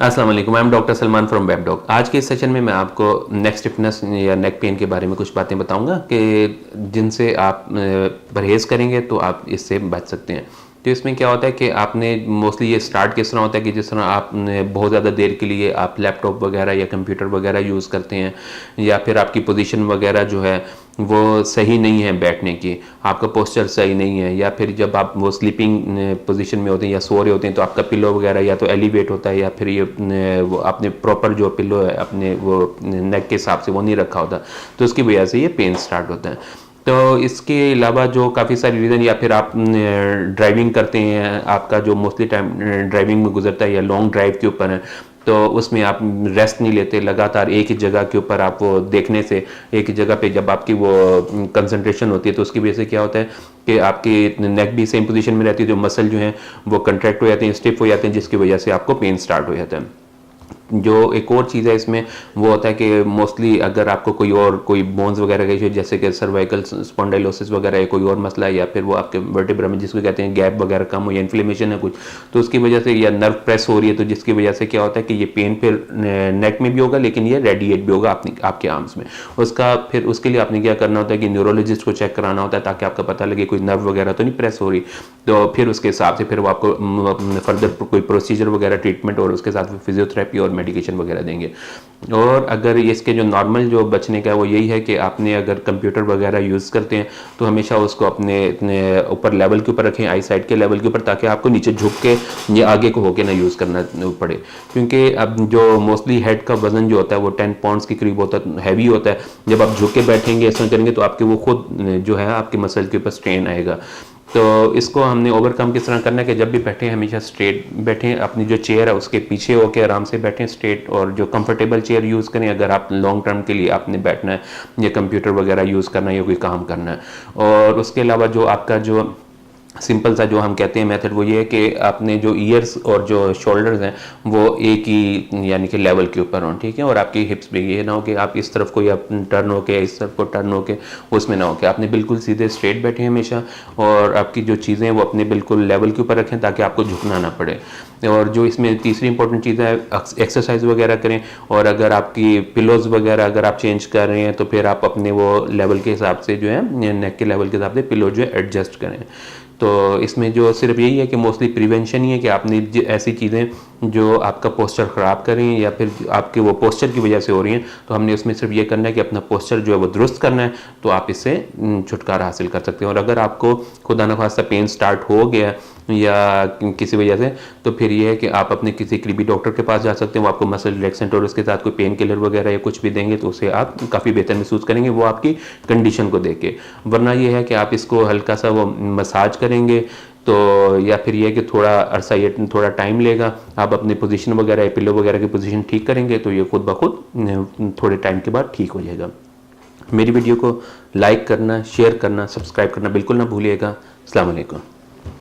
अस्सलाम वालेकुम, I am doctor Salman from WebDoc. आज के इस सेशन में मैं आपको नेक स्टिफनेस या नेक पेन के बारे में कुछ बातें बताऊंगा कि जिनसे आप परहेज़ करेंगे तो आप इससे बच सकते हैं। तो इसमें क्या होता है कि आपने मोस्टली ये स्टार्ट किस तरह होता है कि जिस तरह आप बहुत ज़्यादा देर के लिए आप लैपटॉप वगैरह या कंप्यूटर वगैरह यूज़ करते हैं, या फिर आपकी पोजीशन वगैरह जो है वो सही नहीं है बैठने की, आपका पोस्चर सही नहीं है, या फिर जब आप वो स्लीपिंग पोजीशन में होते हैं या सो रहे होते हैं तो आपका पिलो वगैरह या तो एलिवेट होता है या फिर ये वो आपने प्रॉपर जो पिलो है अपने वो नेक के हिसाब से वो नहीं रखा होता, तो उसकी वजह से ये पेन स्टार्ट होता है। तो इसके अलावा जो काफ़ी सारी रीज़न, या फिर आप ड्राइविंग करते हैं, आपका जो मोस्टली टाइम ड्राइविंग में गुजरता है या लॉन्ग ड्राइव के ऊपर है, तो उसमें आप रेस्ट नहीं लेते, लगातार एक ही जगह के ऊपर आप वो देखने से, एक ही जगह पे जब आपकी वो कंसंट्रेशन होती है तो उसकी वजह से क्या होता है कि आपकी नेक भी सेम पोजीशन में रहती है, जो मसल जो हैं वो कंट्रैक्ट हो जाते हैं, स्टिफ हो जाते हैं, जिसकी वजह से आपको पेन स्टार्ट हो जाता है। जो एक और चीज़ है इसमें वो होता है कि मोस्टली अगर आपको कोई बोन्स वगैरह का इशू जैसे कि सर्वाइकल स्पॉन्डाइलोसिस वगैरह है, कोई और मसला है, या फिर वो आपके वर्टेब्रा में जिसको कहते हैं गैप वगैरह कम हो या इन्फ्लेमेशन है कुछ, तो उसकी वजह से, या नर्व प्रेस हो रही है, तो जिसकी वजह से क्या होता है कि ये पेन फिर नेक में भी होगा लेकिन ये रेडिएट भी होगा आपके आर्म्स में। फिर उसके लिए आपने क्या करना होता है कि न्यूरोलॉजिस्ट को चेक कराना होता है ताकि आपका पता लगे कोई नर्व वगैरह तो नहीं प्रेस हो रही, तो फिर उसके हिसाब से फिर वो आपको फर्दर कोई प्रोसीजर वगैरह ट्रीटमेंट और उसके साथ फिजियोथेरेपी और मेडिकेशन वगैरह देंगे। और अगर इसके जो नॉर्मल जो बचने का है वो यही है कि आपने अगर कंप्यूटर वगैरह यूज़ करते हैं तो हमेशा उसको अपने ऊपर लेवल के ऊपर रखें, आई साइड के लेवल के ऊपर, ताकि आपको नीचे झुक के या आगे को होके ना यूज़ करना पड़े। क्योंकि अब जो मोस्टली हेड का वजन जो होता है वो 10 पाउंड्स के करीब होता है, हैवी होता है। जब आप झुक के बैठेंगे, ऐसा करेंगे, तो आपके वो खुद जो है आपके मसल के ऊपर स्ट्रेन आएगा। तो इसको हमने ओवरकम किस तरह करना है कि जब भी बैठें हमेशा स्ट्रेट बैठें, अपनी जो चेयर है उसके पीछे होकर आराम से बैठें स्ट्रेट, और जो कंफर्टेबल चेयर यूज़ करें अगर आप लॉन्ग टर्म के लिए आपने बैठना है या कंप्यूटर वगैरह यूज़ करना है या कोई काम करना है। और उसके अलावा जो आपका जो सिंपल सा जो हम कहते हैं मेथड वो ये है कि आपने जो ईयर्स और जो शोल्डर्स हैं वो एक ही यानी कि लेवल के ऊपर हों, ठीक है, और आपकी हिप्स भी ये ना हो कि आप इस तरफ को या टर्न हो के इस तरफ को टर्न हो के उसमें ना हो कि आपने बिल्कुल सीधे स्ट्रेट बैठे हमेशा, और आपकी जो चीज़ें हैं वो अपने बिल्कुल लेवल के ऊपर रखें ताकि आपको झुकना ना पड़े। और जो इसमें तीसरी इंपॉर्टेंट चीज़ है, एक्सरसाइज वगैरह करें, और अगर आपकी पिलोज वगैरह अगर आप चेंज कर रहे हैं तो फिर आप अपने वो लेवल के हिसाब से जो है नेक के लेवल के हिसाब से पिलो जो है एडजस्ट करें। तो इसमें जो सिर्फ यही है कि मोस्टली प्रिवेंशन ही है कि आपने ऐसी चीज़ें जो आपका पोस्चर ख़राब करें या फिर आपके वो पोस्चर की वजह से हो रही हैं, तो हमने उसमें सिर्फ ये करना है कि अपना पोस्चर जो है वो दुरुस्त करना है, तो आप इससे छुटकारा हासिल कर सकते हैं। और अगर आपको खुदा न खास्ता पेन स्टार्ट हो गया या किसी वजह से, तो फिर ये है कि आप अपने किसी करीबी डॉक्टर के पास जा सकते हैं, वो आपको मसल रिलैक्सेंट और उसके साथ कोई पेन किलर वगैरह या कुछ भी देंगे, तो उसे आप काफ़ी बेहतर महसूस करेंगे वो आपकी कंडीशन को देख के। वरना ये है कि आप इसको हल्का सा वो मसाज करेंगे तो, या फिर ये है कि थोड़ा अरसा ये थोड़ा टाइम लेगा, आप अपनी पोजीशन वगैरह या पिलो वगैरह की पोजीशन ठीक करेंगे तो ये खुद ब खुद थोड़े टाइम के बाद ठीक हो जाएगा। मेरी वीडियो को लाइक करना, शेयर करना, सब्सक्राइब करना बिल्कुल ना भूलिएगा। अस्सलाम वालेकुम।